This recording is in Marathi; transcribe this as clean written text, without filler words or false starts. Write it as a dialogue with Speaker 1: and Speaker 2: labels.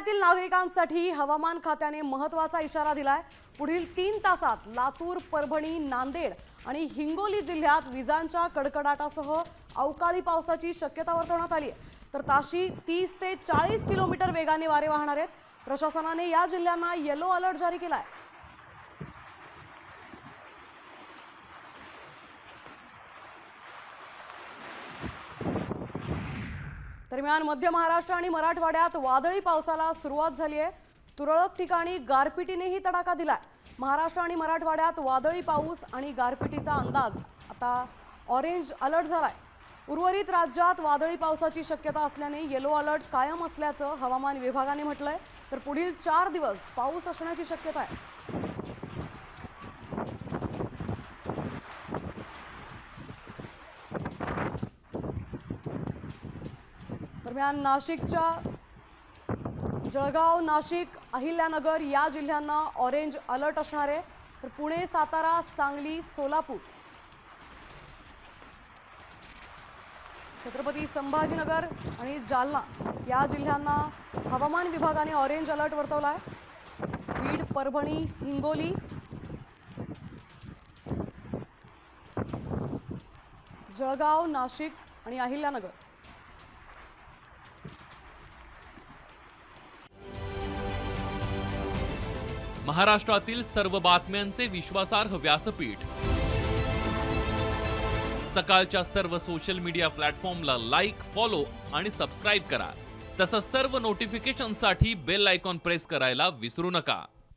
Speaker 1: मराठवाड्यातील नागरिकांसाठी हवामान खात्याने महत्त्वाचा इशारा दिलाय। पुढील 3 तासात लातूर, परभणी, नांदेड आणि हिंगोली जिल्ह्यात विजांच्या कडकडाटासह अवकाळी पावसाची शक्यता वर्तवण्यात आली आहे। तर ताशी 30 ते 40 किलोमीटर वेगाने वारे वाहणार आहेत। प्रशासनाने या जिल्ह्यांना येलो अलर्ट जारी केला आहे। दरम्यान मध्य महाराष्ट्र आणि मराठवाड्यात वादळी पावसाला सुरुवात झाली आहे। तुरळक ठिकाणी गारपिटीनेही तडाखा दिलाय। महाराष्ट्र आणि मराठवाड्यात वादळी पाऊस आणि गारपिटीचा अंदाज आता ऑरेंज अलर्ट झालाय। उर्वरित राज्यात वादळी पावसाची शक्यता असल्याने येलो अलर्ट कायम असल्याचं हवामान विभागाने म्हटलंय। तर पुढील 4 दिवस पाऊस असण्याची शक्यता आहे। दरम्यान नाशिकच्या जळगाव, नाशिक, अहिल्यानगर या जिल्ह्यांना ऑरेंज अलर्ट असणार आहे। तर पुणे, सातारा, सांगली, सोलापूर, छत्रपती संभाजीनगर आणि जालना या जिल्ह्यांना हवामान विभागाने ऑरेंज अलर्ट वर्तवला आहे। बीड, परभणी, हिंगोली, जळगाव, नाशिक आणि अहिल्यानगर
Speaker 2: महाराष्ट्रातील सर्व बातम्यांचे विश्वासार्ह व्यासपीठ, सकाळच्या सर्व सोशल मीडिया प्लॅटफॉर्मला लाईक, फॉलो आणि सबस्क्राईब करा। तसंच सर्व नोटिफिकेशनसाठी बेल आयकॉन प्रेस करायला विसरू नका।